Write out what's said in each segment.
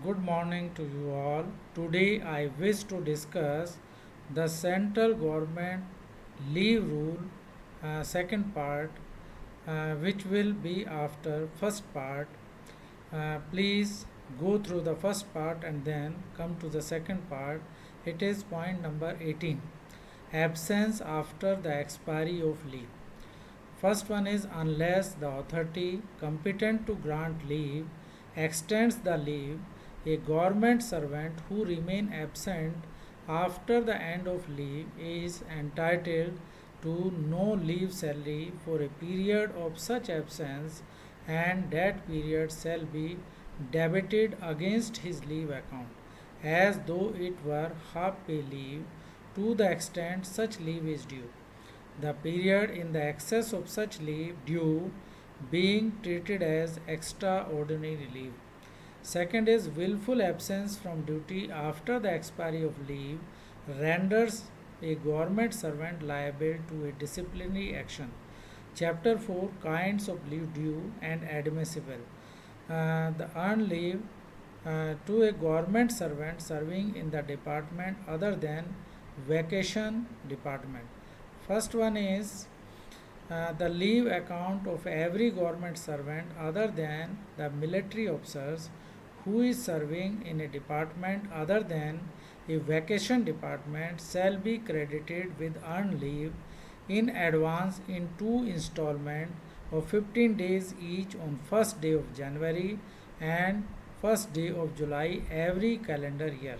Good morning to you all. Today I wish to discuss the central government leave rule second part, which will be after first part. Please go through the first part and then come to the second part. It is point number 18, absence after the expiry of leave. First one is unless the authority competent to grant leave extends the leave, a government servant who remain absent after the end of leave is entitled to no leave salary for a period of such absence, and that period shall be debited against his leave account as though it were half pay leave to the extent such leave is due, the period in the excess of such leave due being treated as extraordinary leave. Second is willful absence from duty after the expiry of leave renders a government servant liable to a disciplinary action. Chapter 4, kinds of leave due and admissible. The earned leave to a government servant serving in the department other than vacation department. First one is the leave account of every government servant other than the military officers who is serving in a department other than a vacation department shall be credited with earned leave in advance in two installments of 15 days each on first day of January and first day of July every calendar year.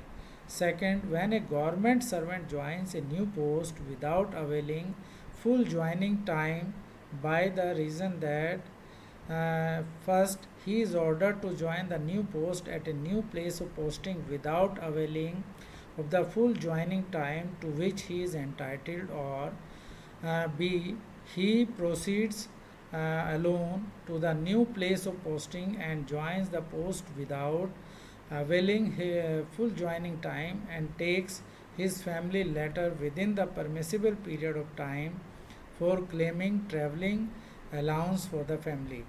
Second, when a government servant joins a new post without availing full joining time by the reason that first, he is ordered to join the new post at a new place of posting without availing of the full joining time to which he is entitled, or B. He proceeds alone to the new place of posting and joins the post without availing full joining time and takes his family letter within the permissible period of time for claiming travelling allowance for the family.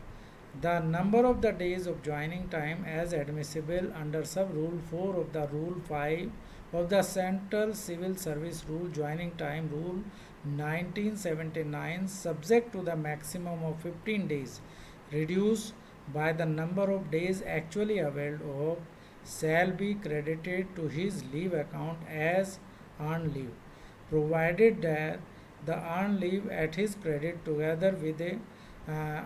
The number of the days of joining time as admissible under sub rule 4 of the rule 5 of the Central Civil Service Rule joining time rule 1979, subject to the maximum of 15 days reduced by the number of days actually availed of, shall be credited to his leave account as earned leave, provided that the earned leave at his credit together with a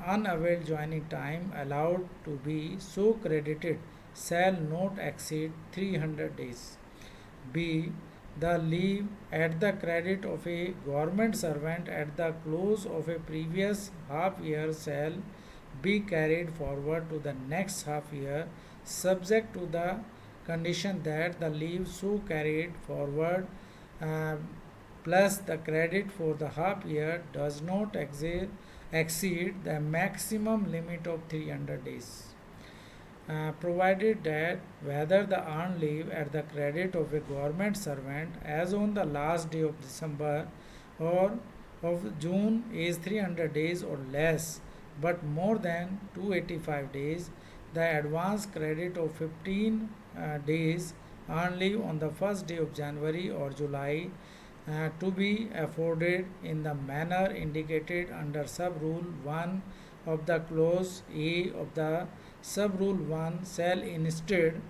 unavailed joining time allowed to be so credited shall not exceed 300 days. B. The leave at the credit of a government servant at the close of a previous half year shall be carried forward to the next half year, subject to the condition that the leave so carried forward uh, plus the credit for the half year does not exceed the maximum limit of 300 days. Provided that whether the earned leave at the credit of a government servant as on the last day of December or of June is 300 days or less, but more than 285 days, the advance credit of 15 days earned leave on the first day of January or July to be afforded in the manner indicated under sub rule 1 of the clause A of the sub rule 1 shall instead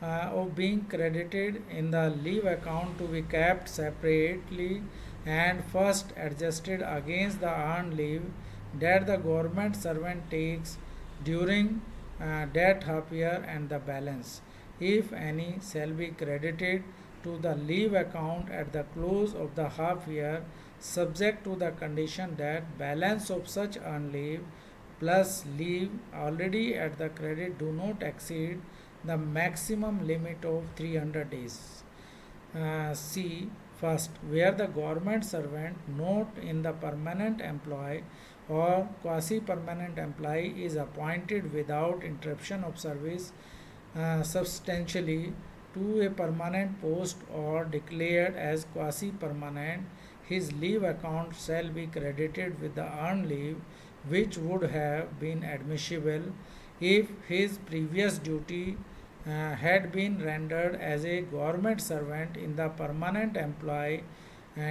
of being credited in the leave account to be kept separately and first adjusted against the earned leave that the government servant takes during that half year, and the balance, if any, shall be credited to the leave account at the close of the half year, subject to the condition that balance of such earned leave plus leave already at the credit do not exceed the maximum limit of 300 days. C. First, where the government servant not in the permanent employ or quasi permanent employee is appointed without interruption of service substantially to a permanent post or declared as quasi permanent, his leave account shall be credited with the earned leave which would have been admissible if his previous duty had been rendered as a government servant in the permanent employ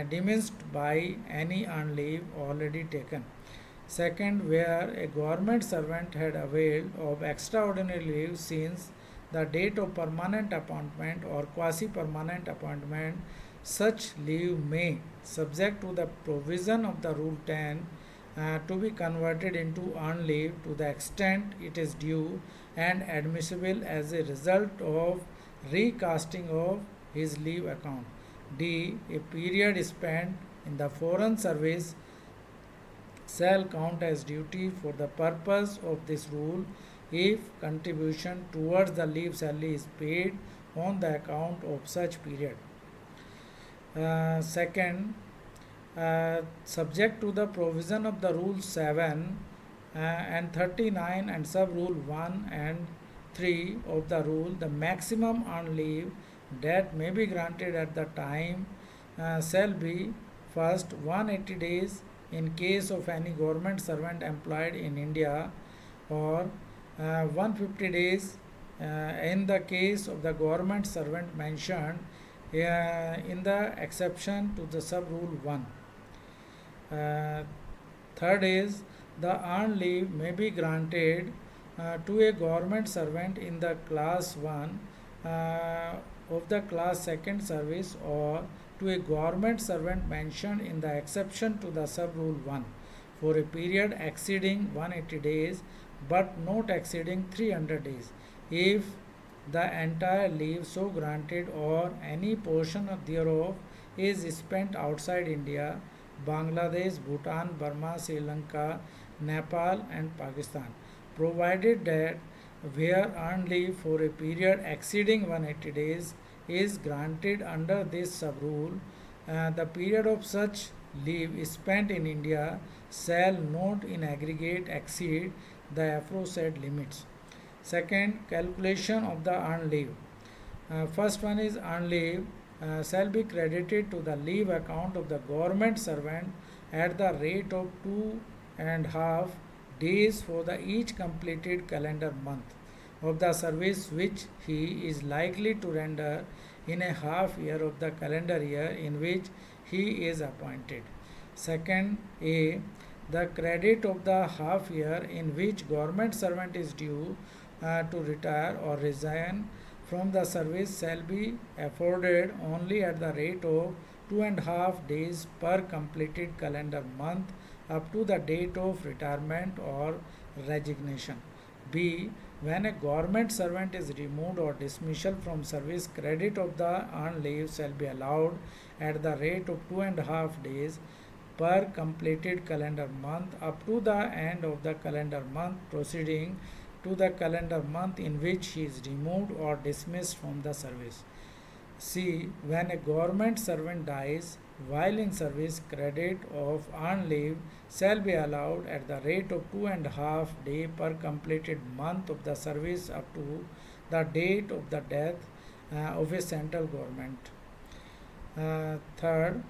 diminished by any earned leave already taken. Second, where a government servant had availed of extraordinary leave since the date of permanent appointment or quasi permanent appointment, such leave may, subject to the provision of the Rule 10, to be converted into earned leave to the extent it is due and admissible as a result of recasting of his leave account. D. A period spent in the foreign service shall count as duty for the purpose of this rule if contribution towards the leave salary is paid on the account of such period. Second, subject to the provision of the Rule 7 and 39 and Sub Rule 1 and 3 of the rule, the maximum earned leave that may be granted at the time shall be first 180 days in case of any government servant employed in India, or 150 days in the case of the government servant mentioned in the exception to the sub rule 1. Third is the earned leave may be granted to a government servant in the class 1 of the class 2nd service, or to a government servant mentioned in the exception to the sub rule 1 for a period exceeding 180 days but not exceeding 300 days if the entire leave so granted or any portion of thereof is spent outside India, Bangladesh, Bhutan, Burma, Sri Lanka, Nepal and Pakistan, provided that where earned leave for a period exceeding 180 days is granted under this sub-rule, the period of such leave spent in India shall not in aggregate exceed the aforesaid limits. Second, calculation of the earned leave. First one is earned leave shall be credited to the leave account of the government servant at the rate of 2.5 days for the each completed calendar month of the service which he is likely to render in a half year of the calendar year in which he is appointed. Second, A. The credit of the half year in which government servant is due to retire or resign from the service shall be afforded only at the rate of 2.5 days per completed calendar month up to the date of retirement or resignation. B. When a government servant is removed or dismissal from service, credit of the earned leave shall be allowed at the rate of 2.5 days per completed calendar month up to the end of the calendar month proceeding to the calendar month in which he is removed or dismissed from the service. C. When a government servant dies while in service, credit of earned leave shall be allowed at the rate of 2.5 days per completed month of the service up to the date of the death of a central government. Third,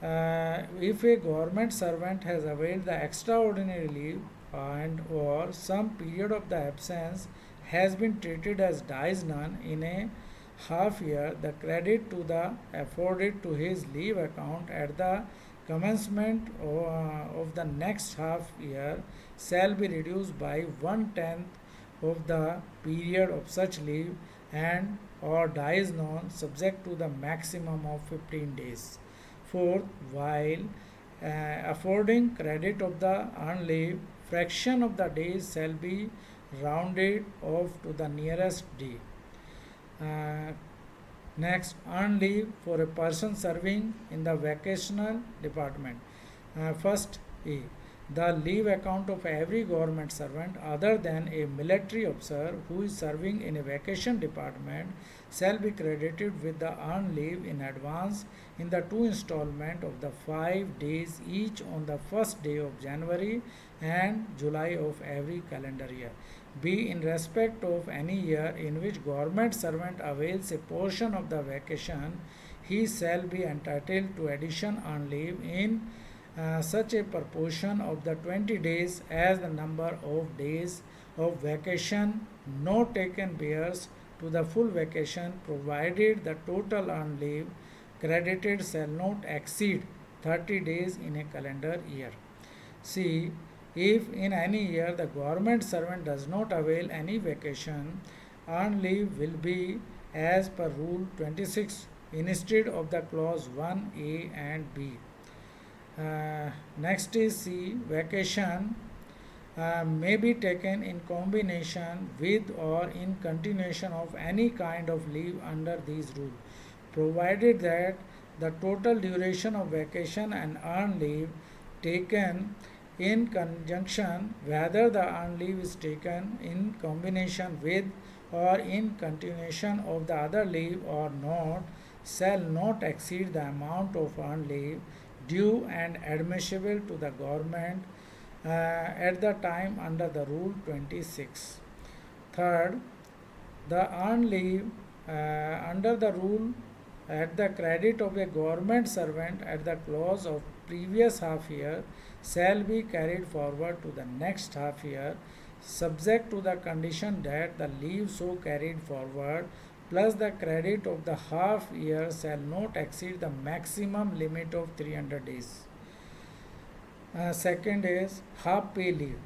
if a government servant has availed the extraordinary leave and or some period of the absence has been treated as dies none in a half year, the credit to the afforded to his leave account at the commencement of the next half year shall be reduced by 1/10 of the period of such leave and or dies none subject to the maximum of 15 days. Fourth, while affording credit of the earned leave, fraction of the days shall be rounded off to the nearest day. Uh, Next, earned leave for a person serving in the vacational department. First, A. The leave account of every government servant other than a military officer who is serving in a vacation department shall be credited with the earned leave in advance in the two installments of the 5 days each on the first day of January and July of every calendar year. B. In respect of any year in which government servant avails a portion of the vacation, he shall be entitled to addition earned leave in such a proportion of the 20 days as the number of days of vacation not taken bears to the full vacation provided the total earned leave credited shall not exceed 30 days in a calendar year. C. If in any year the government servant does not avail any vacation, earned leave will be as per Rule 26 instead of the clause 1A and B. Next is C. Vacation may be taken in combination with or in continuation of any kind of leave under these rules, provided that the total duration of vacation and earned leave taken in conjunction, whether the earned leave is taken in combination with or in continuation of the other leave or not, shall not exceed the amount of earned leave due and admissible to the government at the time under the Rule 26. Third, the earned leave under the rule at the credit of a government servant at the close of previous half year shall be carried forward to the next half year, subject to the condition that the leave so carried forward plus the credit of the half year shall not exceed the maximum limit of 300 days. Second is half pay leave.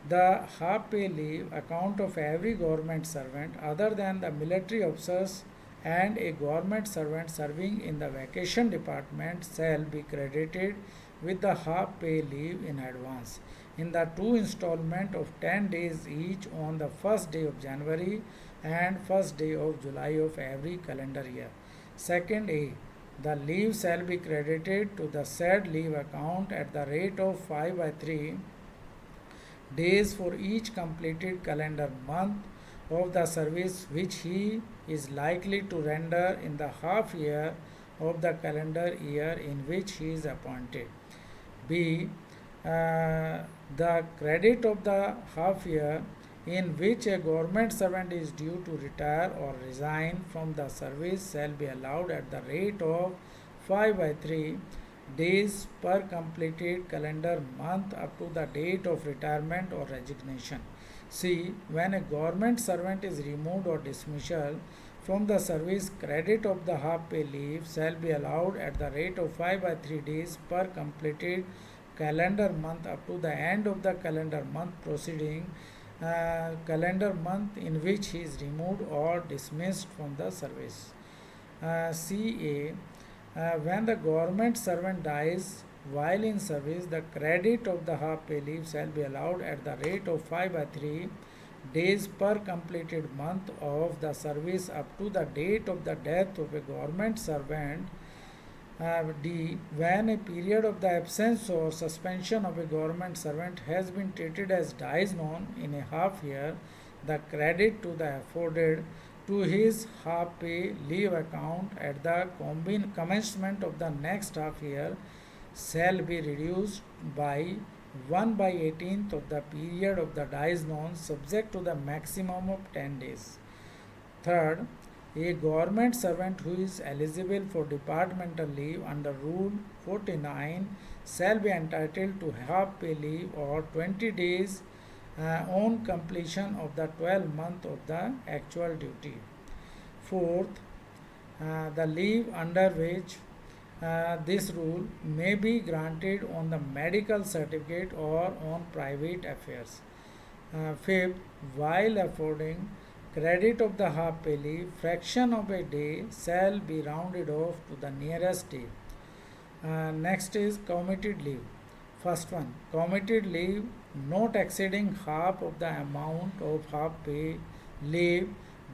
The half pay leave account of every government servant other than the military officers and a government servant serving in the vacation department shall be credited with the half pay leave in advance in the two installment of 10 days each on the first day of January and first day of July of every calendar year. Second A. The leave shall be credited to the said leave account at the rate of 5/3 days for each completed calendar month of the service which he is likely to render in the half year of the calendar year in which he is appointed. B. The credit of the half year in which a government servant is due to retire or resign from the service shall be allowed at the rate of 5/3 days per completed calendar month up to the date of retirement or resignation. C. When a government servant is removed or dismissal from the service, credit of the half pay leave shall be allowed at the rate of 5/3 days per completed calendar month up to the end of the calendar month proceeding calendar month in which he is removed or dismissed from the service. CA. When the government servant dies while in service, the credit of the half pay leave shall be allowed at the rate of 5/3 days per completed month of the service up to the date of the death of a government servant. D. When a period of the absence or suspension of a government servant has been treated as dies non in a half year, the credit to the afforded to his half pay leave account at the commencement of the next half year shall be reduced by 1/18th of the period of the dies non subject to the maximum of 10 days. Third, a government servant who is eligible for departmental leave under Rule 49 shall be entitled to half pay leave or 20 days on completion of the 12th month of the actual duty. Fourth, the leave under which this rule may be granted on the medical certificate or on private affairs. Fifth, while affording credit of the half pay leave, fraction of a day shall be rounded off to the nearest day. Next is committed leave. First one, committed leave not exceeding half of the amount of half pay leave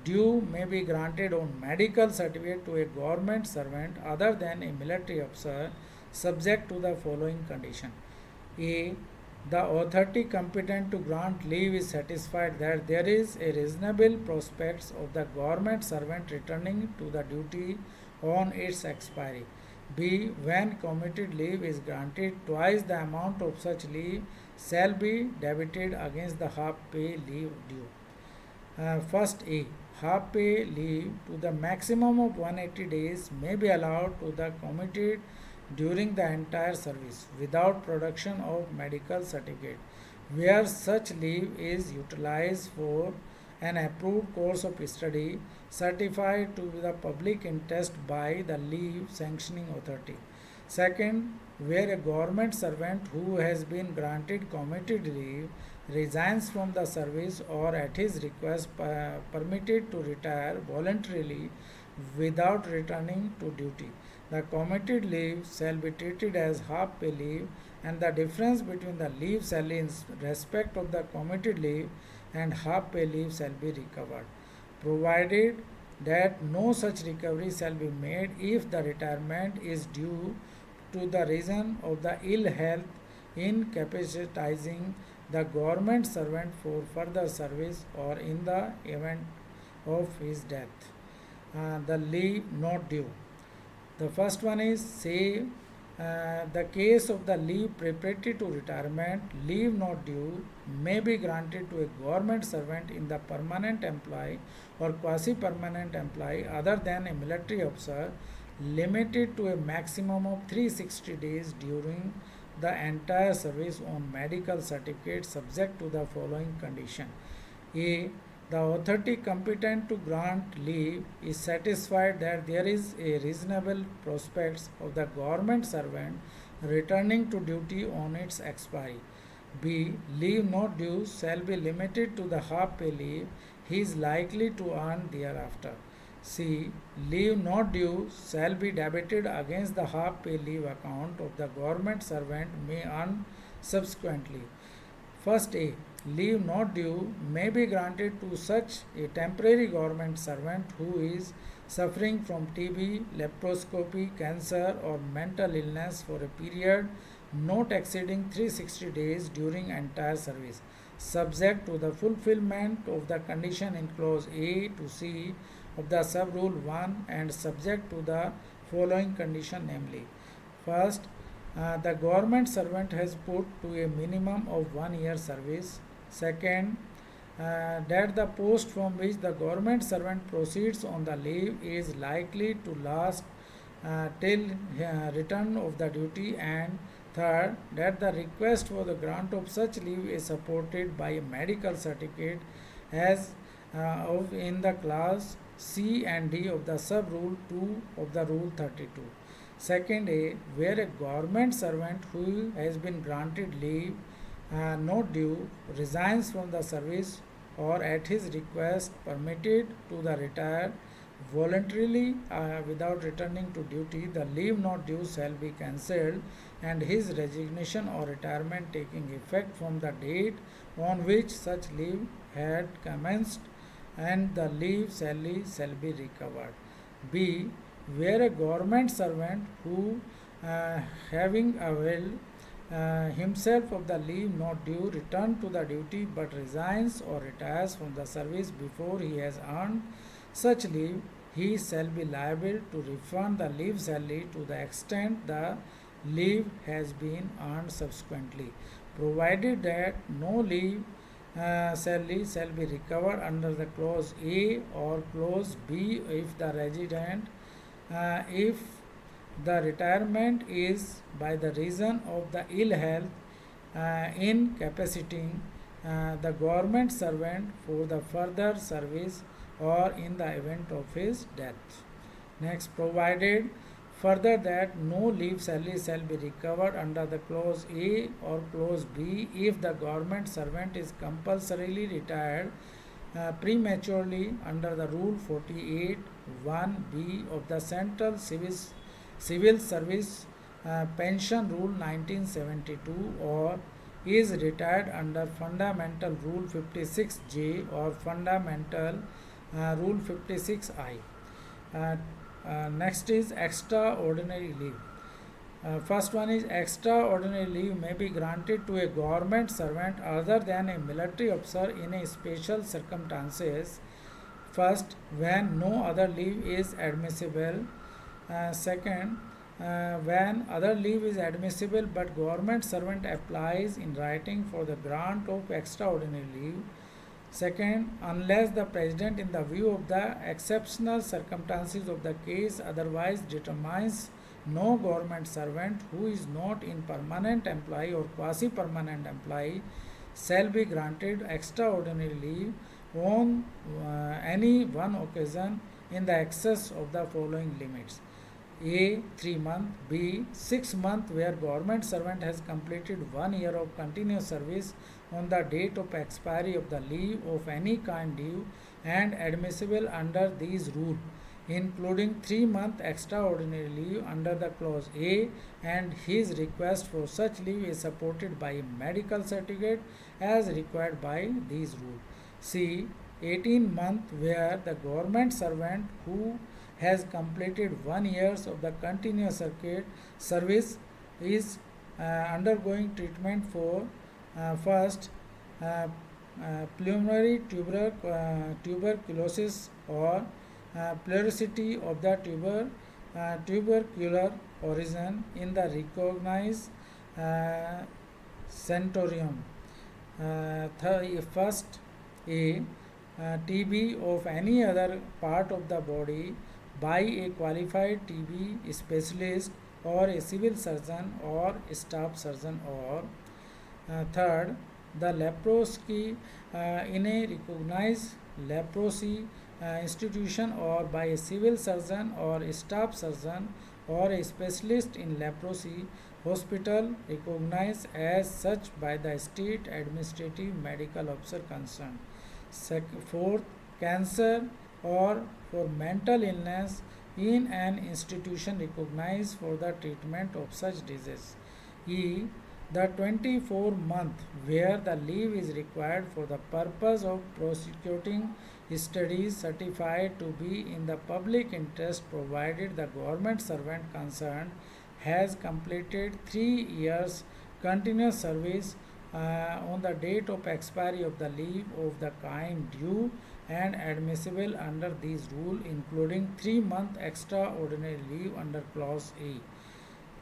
due may be granted on medical certificate to a government servant other than a military officer subject to the following condition. A. The authority competent to grant leave is satisfied that there is a reasonable prospect of the government servant returning to the duty on its expiry. B. When committed leave is granted, twice the amount of such leave shall be debited against the half pay leave due. First A. Half pay leave to the maximum of 180 days may be allowed to the committed during the entire service without production of medical certificate where such leave is utilized for an approved course of study certified to the public interest by the leave sanctioning authority. Second, where a government servant who has been granted commuted leave resigns from the service or at his request permitted to retire voluntarily without returning to duty. The commuted leave shall be treated as half pay leave, and the difference between the leave salary in respect of the commuted leave and half pay leave shall be recovered, provided that no such recovery shall be made if the retirement is due to the reason of the ill health incapacitating the government servant for further service or in the event of his death. The leave not due. The first one is say the case of the leave preparatory to retirement, leave not due may be granted to a government servant in the permanent employee or quasi-permanent employee other than a military officer, limited to a maximum of 360 days during the entire service on medical certificate subject to the following condition. A. The authority competent to grant leave is satisfied that there is a reasonable prospect of the government servant returning to duty on its expiry. B. Leave not due shall be limited to the half pay leave he is likely to earn thereafter. C. Leave not due shall be debited against the half pay leave account of the government servant may earn subsequently. First A. Leave not due may be granted to such a temporary government servant who is suffering from TB, leproscopy, cancer, or mental illness for a period not exceeding 360 days during entire service, subject to the fulfillment of the condition in clause A to C of the sub rule 1 and subject to the following condition, namely: first, the government servant has put to a minimum of 1 year service. Second, that the post from which the government servant proceeds on the leave is likely to last till return of the duty. And third, that the request for the grant of such leave is supported by a medical certificate as of in the class C and D of the sub rule 2 of the rule 32. Second A, where a government servant who has been granted leave not due resigns from the service or at his request permitted to the retire voluntarily without returning to duty, the leave not due shall be cancelled and his resignation or retirement taking effect from the date on which such leave had commenced, and the leave salary shall be recovered. B. Where a government servant who, having availed himself of the leave not due, return to the duty but resigns or retires from the service before he has earned such leave, he shall be liable to refund the leave salary to the extent the leave has been earned subsequently, provided that no leave salary shall be recovered under the clause A or clause B if the resident, if the retirement is by the reason of the ill health incapacitating the government servant for the further service or in the event of his death. Next, provided further that no leave salary shall be recovered under the clause A or clause B if the government servant is compulsorily retired prematurely under the rule 48 1B of the Central Civil Service Pension Rule 1972 or is retired under Fundamental Rule 56J or Fundamental Rule 56I. Next is extraordinary leave. First one is extraordinary leave may be granted to a government servant other than a military officer in a special circumstances. First, when no other leave is admissible. Second, when other leave is admissible but government servant applies in writing for the grant of extraordinary leave. Second, unless the President, in the view of the exceptional circumstances of the case, otherwise determines no government servant who is not in permanent employee or quasi-permanent employee shall be granted extraordinary leave on any one occasion in the excess of the following limits: A 3 month, B 6 month where government servant has completed 1 year of continuous service on the date of expiry of the leave of any kind due and admissible under these rules, including 3 month extraordinary leave under the clause A, and his request for such leave is supported by a medical certificate as required by these rules. C 18 month where the government servant who has completed 1 year of the continuous service is undergoing treatment for first uh, pulmonary tuberculosis or pleurisy of the tubercular origin in the recognized uh, centurion. First, a TB of any other part of the body by a qualified TB specialist or a civil surgeon or staff surgeon, or third, the leprosy in a recognized leprosy institution or by a civil surgeon or staff surgeon or a specialist in leprosy hospital recognized as such by the state administrative medical officer concerned. Fourth, cancer or for mental illness in an institution recognized for the treatment of such disease. E. The 24-month where the leave is required for the purpose of prosecuting studies certified to be in the public interest provided the government servant concerned has completed 3 years continuous service on the date of expiry of the leave of the kind due and admissible under these rules, including 3 month extraordinary leave under clause A.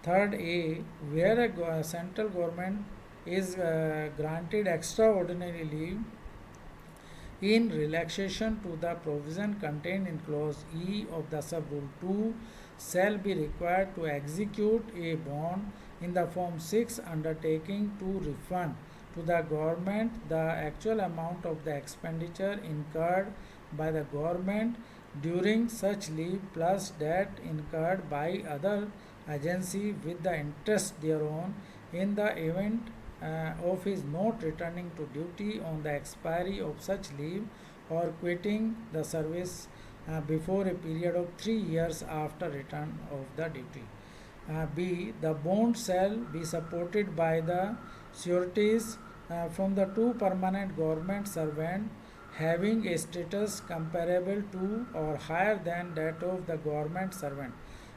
Third, A, where a central government is granted extraordinary leave in relaxation to the provision contained in clause E of the sub rule 2, shall be required to execute a bond in the form 6 undertaking to refund to the government the actual amount of the expenditure incurred by the government during such leave plus that incurred by other agency with the interest thereon in the event of his not returning to duty on the expiry of such leave or quitting the service before a period of 3 years after return of the duty. B. The bond shall be supported by the sureties from the two permanent government servants having a status comparable to or higher than that of the government servant.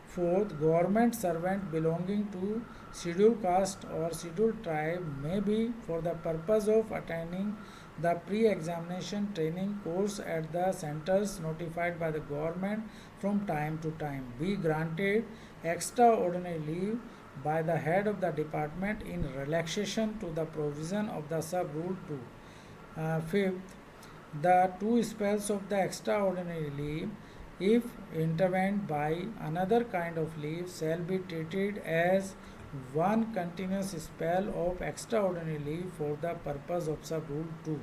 Fourth, government servant belonging to scheduled caste or scheduled tribe may be, for the purpose of attaining the pre-examination training course at the centers notified by the government from time to time, be granted extraordinary leave by the head of the department in relaxation to the provision of the sub rule 2. Fifth, the two spells of the extraordinary leave, if intervened by another kind of leave, shall be treated as one continuous spell of extraordinary leave for the purpose of sub rule 2.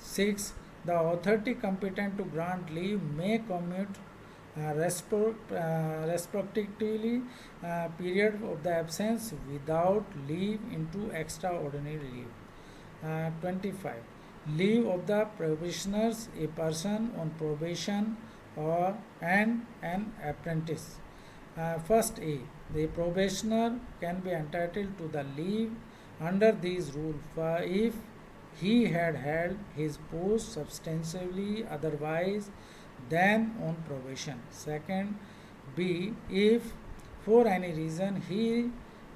6. The authority competent to grant leave may commute respectively period of the absence without leave into extraordinary leave. 25. Leave of the probationers, a person on probation or and an apprentice. First, A. The probationer can be entitled to the leave under these rules if he had held his post substantially otherwise than on probation. Second, B. If for any reason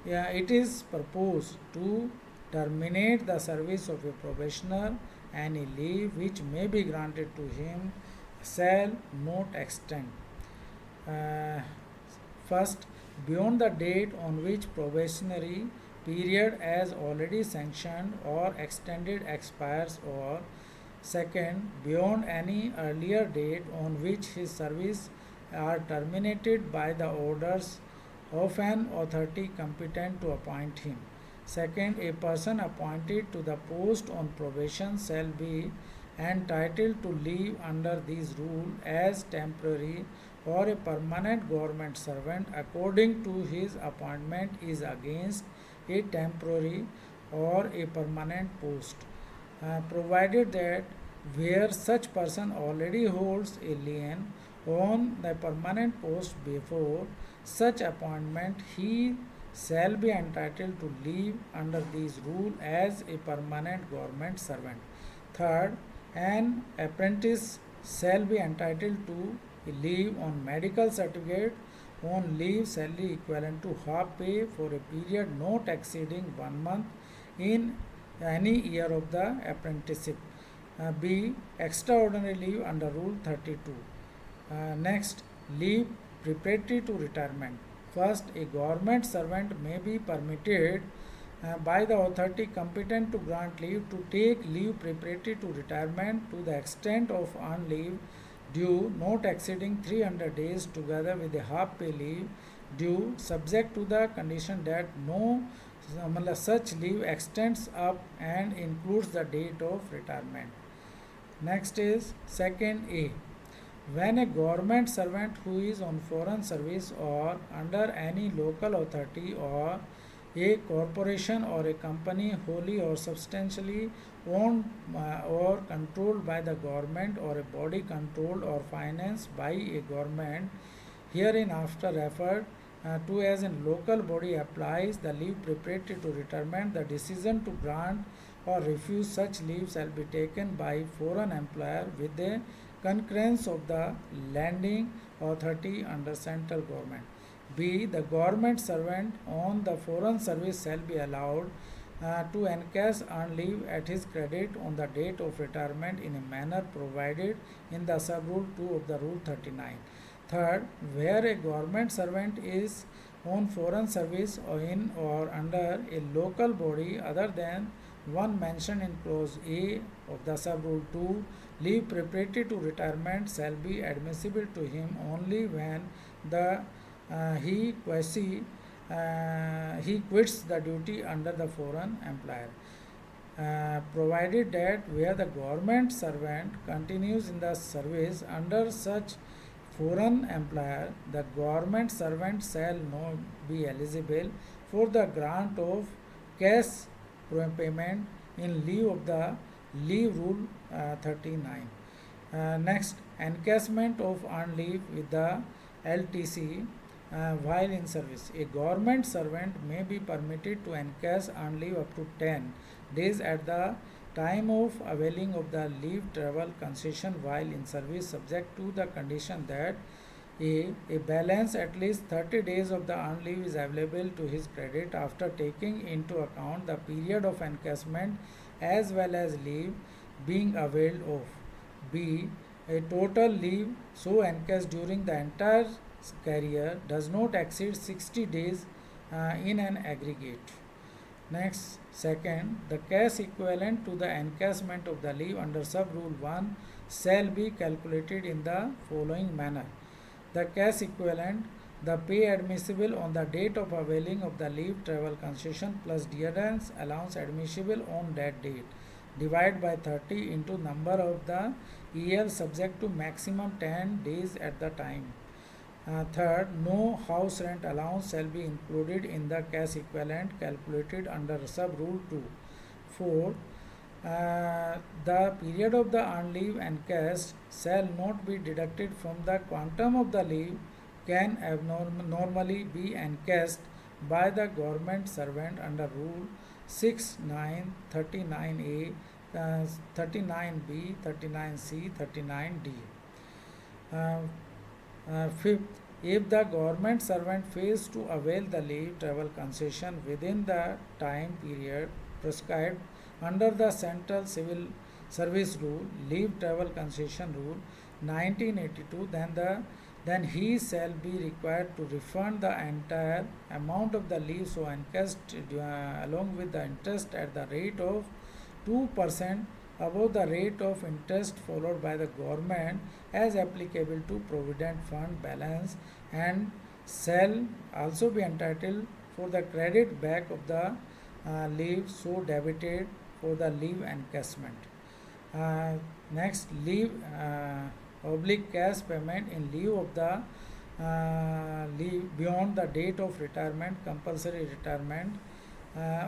it is proposed to terminate the service of a probationer, any leave which may be granted to him shall not extend. Uh, First, beyond the date on which probationary period as already sanctioned or extended expires, or second, beyond any earlier date on which his service are terminated by the orders of an authority competent to appoint him. Second, a person appointed to the post on probation shall be entitled to leave under these rules as temporary or a permanent government servant according to his appointment is against a temporary or a permanent post, provided that where such person already holds a lien on the permanent post before such appointment, he shall be entitled to leave under these rules as a permanent government servant. Third, an apprentice shall be entitled to leave on medical certificate on leave salary equivalent to half pay for a period not exceeding 1 month in any year of the apprenticeship. B. Extraordinary leave under Rule 32. Next, leave preparatory to retirement. First, a government servant may be permitted by the authority competent to grant leave to take leave preparatory to retirement to the extent of earned leave due not exceeding 300 days together with a half pay leave due subject to the condition that no such leave extends up and includes the date of retirement. Next is second A. When a government servant who is on foreign service or under any local authority or a corporation or a company wholly or substantially owned or controlled by the government or a body controlled or financed by a government hereinafter referred to as a local body applies the leave preparatory to retirement, the decision to grant or refuse such leave shall be taken by foreign employer with the concurrence of the landing authority under central government. B. The government servant on the foreign service shall be allowed to encash earned leave at his credit on the date of retirement in a manner provided in the sub-rule 2 of the Rule 39. Third, where a government servant is on foreign service or in or under a local body other than one mentioned in clause A of the sub-rule 2, leave preparatory to retirement shall be admissible to him only when the he quits the duty under the foreign employer. Provided that where the government servant continues in the service under such foreign employer, the government servant shall not be eligible for the grant of cash payment in lieu of the leave rule 39. Next, encashment of earned leave with the LTC while in service. A government servant may be permitted to encash earned leave up to 10 days at the time of availing of the leave travel concession while in service, subject to the condition that a balance at least 30 days of the earned leave is available to his credit after taking into account the period of encashment as well as leave being availed of. B. A total leave so encashed during the entire career does not exceed 60 days in an aggregate. Next, second, the cash equivalent to the encashment of the leave under sub-rule 1 shall be calculated in the following manner. The cash equivalent, the pay admissible on the date of availing of the leave travel concession plus dearness allowance admissible on that date, divided by 30 into number of the EL subject to maximum 10 days at the time. Third, no house rent allowance shall be included in the cash equivalent calculated under sub-rule 2. Fourth, the period of the earned leave and cash shall not be deducted from the quantum of the leave can normally be encashed by the government servant under Rule 6, 9, 39A, 39B, 39C, 39D. Fifth, if the government servant fails to avail the leave travel concession within the time period prescribed under the Central Civil Service Rule, Leave Travel Concession Rule 1982, then he shall be required to refund the entire amount of the leave so encashed along with the interest at the rate of 2% above the rate of interest followed by the government as applicable to provident fund balance, and shall also be entitled for the credit back of the leave so debited for the leave encashment. Next, leave oblique cash payment in lieu of the leave beyond the date of retirement, compulsory retirement,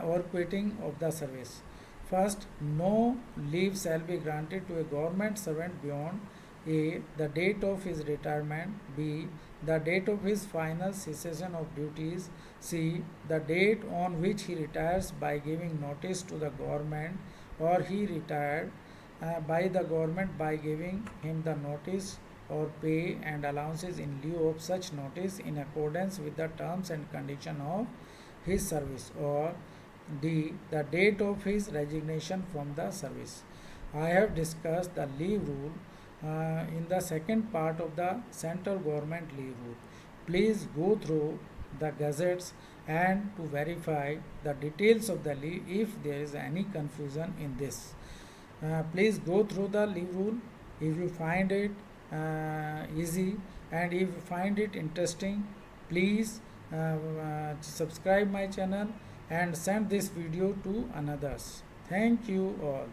or quitting of the service. First, no leave shall be granted to a government servant beyond a. The date of his retirement, b. The date of his final cessation of duties, c. The date on which he retires by giving notice to the government, or he retired by the government by giving him the notice or pay and allowances in lieu of such notice in accordance with the terms and condition of his service, or d. The date of his resignation from the service. I have discussed the leave rule in the second part of the central government leave rule. Please go through the gazettes and to verify the details of the leave if there is any confusion in this. Please go through the leave rule if you find it easy, and if you find it interesting, please subscribe my channel and send this video to others. Thank you all.